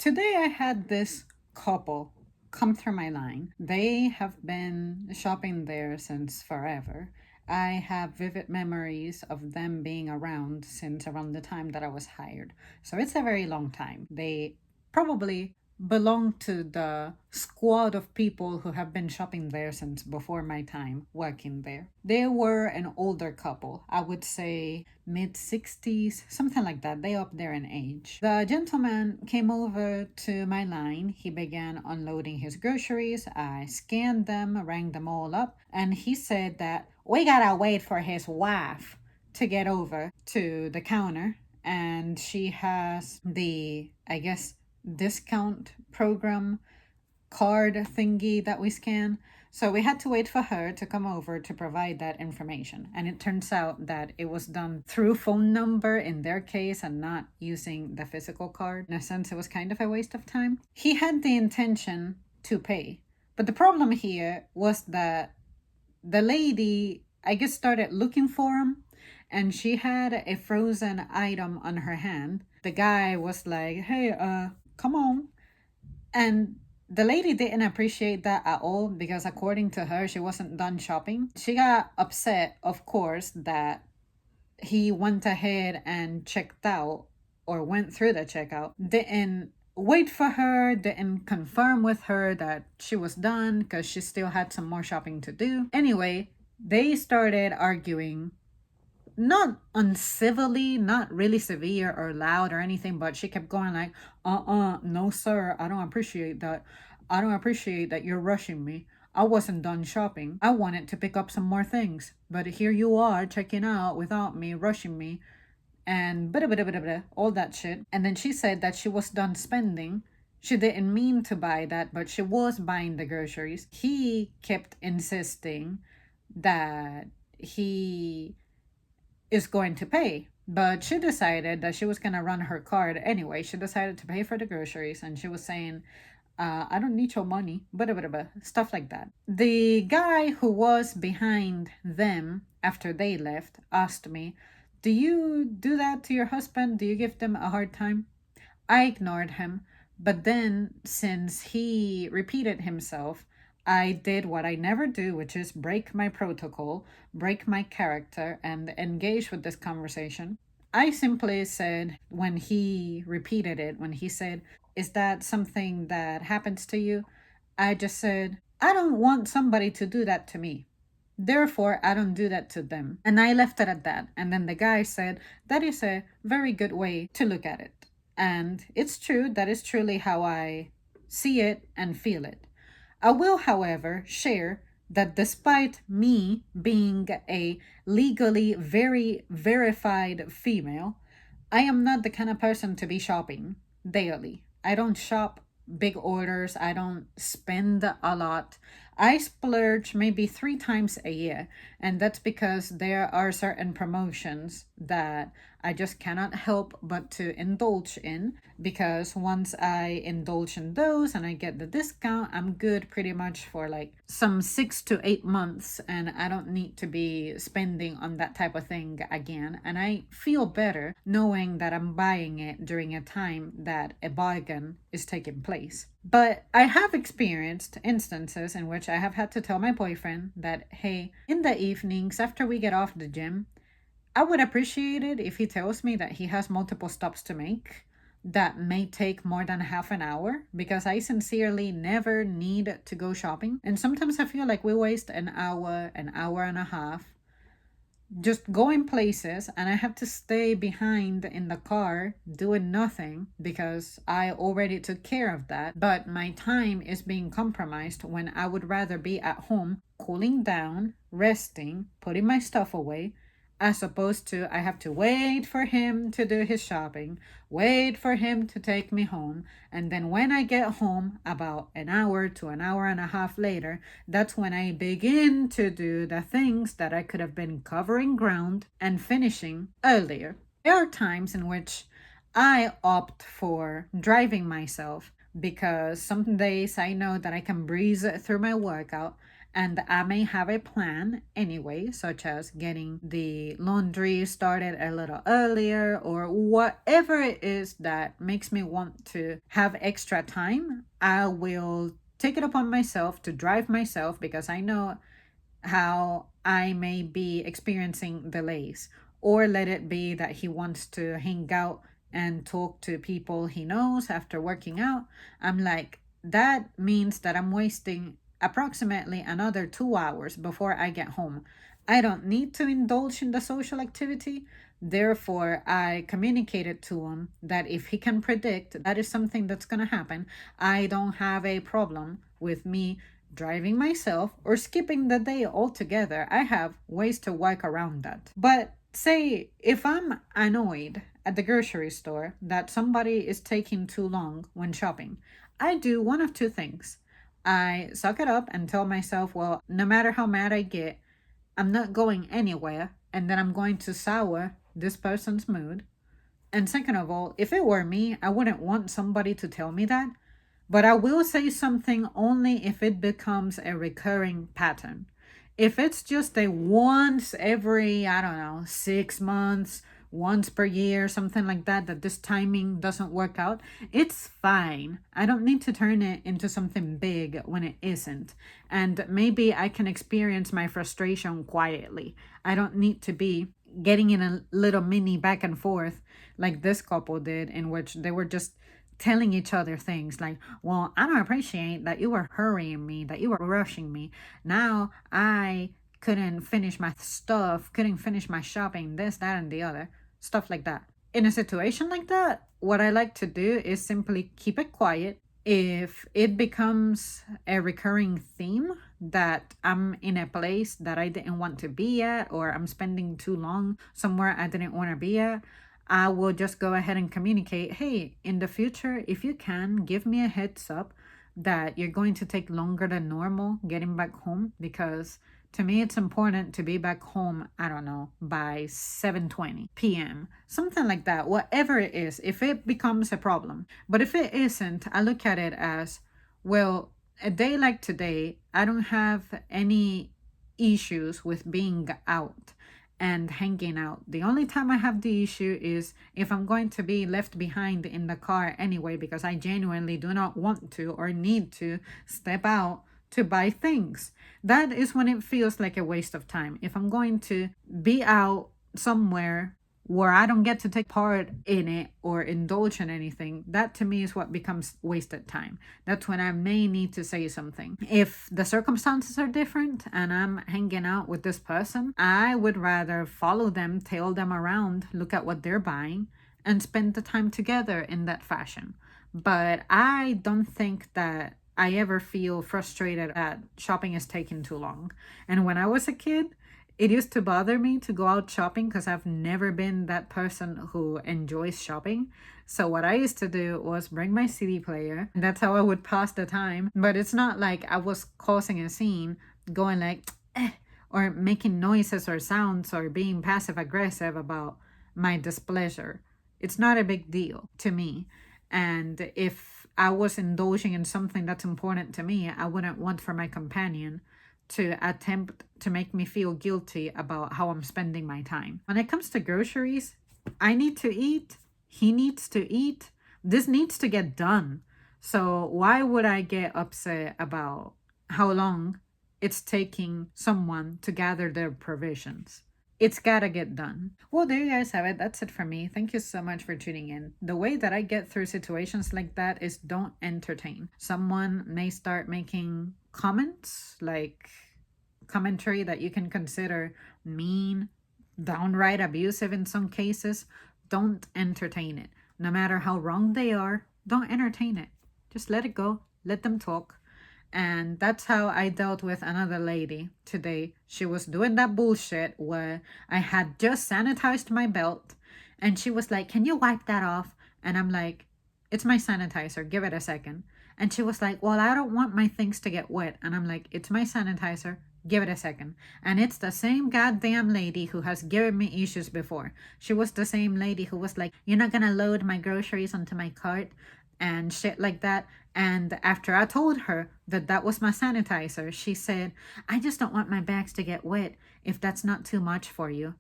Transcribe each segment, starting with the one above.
Today I had this couple come through my line. They have been shopping there since forever. I have vivid memories of them being around since around the time that I was hired. So it's a very long time. They probably belong to the squad of people who have been shopping there since before my time working there. They were an older couple, I would say mid 60s, something like that. They up there in age. The gentleman came over to my line. He began unloading his groceries. I scanned them, rang them all up, and he said that we gotta wait for his wife to get over to the counter, and she has the, I guess, discount program card thingy that we scan. So we had to wait for her to come over to provide that information. And it turns out that it was done through phone number in their case and not using the physical card. In a sense, it was kind of a waste of time. He had the intention to pay. But the problem here was that the lady, I guess, started looking for him, and she had a frozen item on her hand. The guy was like, hey, come on. And the lady didn't appreciate that at all because, according to her, she wasn't done shopping. She got upset, of course, that he went ahead and checked out or went through the checkout, didn't wait for her, didn't confirm with her that she was done because she still had some more shopping to do. Anyway, they started arguing, not uncivilly, not really severe or loud or anything, but she kept going like, no, sir, I don't appreciate that. I don't appreciate that you're rushing me. I wasn't done shopping. I wanted to pick up some more things, but here you are checking out without me, rushing me, and blah, blah, blah, blah, blah, all that shit. And then she said that she was done spending. She didn't mean to buy that, but she was buying the groceries. He kept insisting that he is going to pay. But she decided that she was going to run her card anyway. She decided to pay for the groceries, and she was saying, I don't need your money, stuff like that. The guy who was behind them after they left asked me, do you do that to your husband? Do you give them a hard time? I ignored him, but then, since he repeated himself, I did what I never do, which is break my protocol, break my character, and engage with this conversation. I simply said, when he repeated it, when he said, is that something that happens to you? I just said, I don't want somebody to do that to me. Therefore, I don't do that to them. And I left it at that. And then the guy said, that is a very good way to look at it. And it's true, that is truly how I see it and feel it. I will, however, share that despite me being a legally very verified female, I am not the kind of person to be shopping daily. I don't shop big orders, I don't spend a lot. I splurge maybe 3 times a year, and that's because there are certain promotions that I just cannot help but to indulge in, because once I indulge in those and I get the discount, I'm good pretty much for like some 6 to 8 months, and I don't need to be spending on that type of thing again. And I feel better knowing that I'm buying it during a time that a bargain is taking place. But I have experienced instances in which I have had to tell my boyfriend that, hey, in the evenings after we get off the gym, I would appreciate it if he tells me that he has multiple stops to make that may take more than half an hour, because I sincerely never need to go shopping. And sometimes I feel like we waste an hour and a half just going places, and I have to stay behind in the car doing nothing because I already took care of that. But my time is being compromised when I would rather be at home cooling down, resting, putting my stuff away, as opposed to I have to wait for him to do his shopping, wait for him to take me home, and then when I get home about an hour to an hour and a half later, that's when I begin to do the things that I could have been covering ground and finishing earlier. There are times in which I opt for driving myself because some days I know that I can breeze through my workout, And I may have a plan anyway, such as getting the laundry started a little earlier or whatever it is that makes me want to have extra time. I will take it upon myself to drive myself because I know how I may be experiencing delays, or let it be that he wants to hang out and talk to people he knows after working out. I'm like, that means that I'm wasting approximately another 2 hours before I get home. I don't need to indulge in the social activity. Therefore, I communicated to him that if he can predict that is something that's going to happen, I don't have a problem with me driving myself or skipping the day altogether. I have ways to work around that. But say if I'm annoyed at the grocery store that somebody is taking too long when shopping, I do one of two things. I suck it up and tell myself, well, no matter how mad I get, I'm not going anywhere, and then I'm going to sour this person's mood. And second of all, if it were me, I wouldn't want somebody to tell me that. But I will say something only if it becomes a recurring pattern. If it's just a once every, I don't know, 6 months, once per year, something like that, that this timing doesn't work out, it's fine. I don't need to turn it into something big when it isn't. And maybe I can experience my frustration quietly. I don't need to be getting in a little mini back and forth like this couple did, in which they were just telling each other things like, well, I don't appreciate that you were hurrying me, that you were rushing me. Now I couldn't finish my stuff, couldn't finish my shopping, this, that, and the other. Stuff like that. In a situation like that, what I like to do is simply keep it quiet. If it becomes a recurring theme that I'm in a place that I didn't want to be at, or I'm spending too long somewhere I didn't want to be at, I will just go ahead and communicate, hey, in the future, if you can, give me a heads up that you're going to take longer than normal getting back home, because to me it's important to be back home, I don't know, by 7:20 p.m. Something like that, whatever it is, if it becomes a problem. But if it isn't, I look at it as, well, a day like today, I don't have any issues with being out and hanging out. The only time I have the issue is if I'm going to be left behind in the car anyway, because I genuinely do not want to or need to step out to buy things. That is when it feels like a waste of time. If I'm going to be out somewhere where I don't get to take part in it or indulge in anything, that to me is what becomes wasted time. That's when I may need to say something. If the circumstances are different and I'm hanging out with this person, I would rather follow them, tail them around, look at what they're buying, and spend the time together in that fashion. But I don't think that I ever feel frustrated that shopping is taking too long. And when I was a kid, it used to bother me to go out shopping because I've never been that person who enjoys shopping. So what I used to do was bring my CD player. And that's how I would pass the time. But it's not like I was causing a scene, going like, or making noises or sounds or being passive aggressive about my displeasure. It's not a big deal to me. And if I was indulging in something that's important to me, I wouldn't want for my companion to attempt to make me feel guilty about how I'm spending my time. When it comes to groceries, I need to eat, he needs to eat, this needs to get done. So why would I get upset about how long it's taking someone to gather their provisions? It's gotta get done. Well, there you guys have it. That's it for me. Thank you so much for tuning in. The way that I get through situations like that is don't entertain. Someone may start making comments, like commentary that you can consider mean, downright abusive in some cases. Don't entertain it. No matter how wrong they are, don't entertain it. Just let it go. Let them talk. And that's how I dealt with another lady today. She was doing that bullshit where I had just sanitized my belt and she was like, "Can you wipe that off?" And I'm like, "It's my sanitizer. Give it a second." And she was like, "Well, I don't want my things to get wet." And I'm like, "It's my sanitizer. Give it a second." And it's the same goddamn lady who has given me issues before. She was the same lady who was like, "You're not gonna load my groceries onto my cart." and shit like that. And after I told her that that was my sanitizer, she said, I just don't want my bags to get wet if that's not too much for you.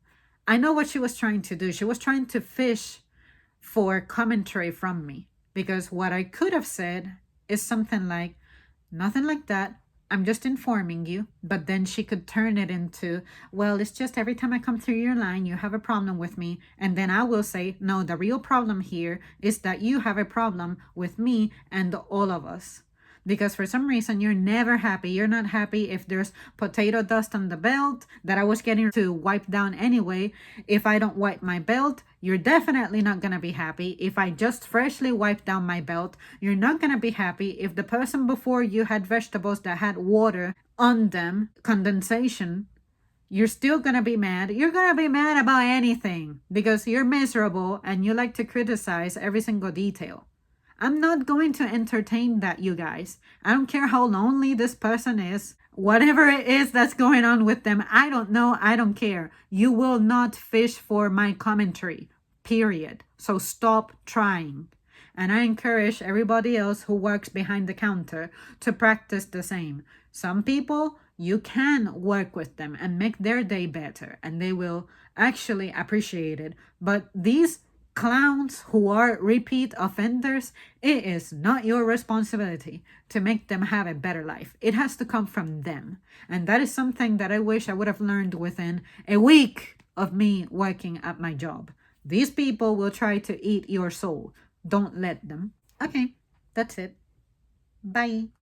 I know what she was trying to do. She was trying to fish for commentary from me, because what I could have said is something like, nothing like that. I'm just informing you. But then she could turn it into, well, it's just every time I come through your line, you have a problem with me. And then I will say, no, the real problem here is that you have a problem with me and all of us. Because for some reason, you're never happy. You're not happy if there's potato dust on the belt that I was getting to wipe down anyway. If I don't wipe my belt, you're definitely not going to be happy. If I just freshly wipe down my belt, you're not going to be happy. If the person before you had vegetables that had water on them, condensation, you're still going to be mad. You're going to be mad about anything because you're miserable and you like to criticize every single detail. I'm not going to entertain that, you guys. I don't care how lonely this person is. Whatever it is that's going on with them, I don't know. I don't care. You will not fish for my commentary, period. So stop trying. And I encourage everybody else who works behind the counter to practice the same. Some people, you can work with them and make their day better, and they will actually appreciate it. But these clowns who are repeat offenders, it is not your responsibility to make them have a better life. It has to come from them. And that is something that I wish I would have learned within a week of me working at my job. These people will try to eat your soul. Don't let them. Okay, that's it. Bye.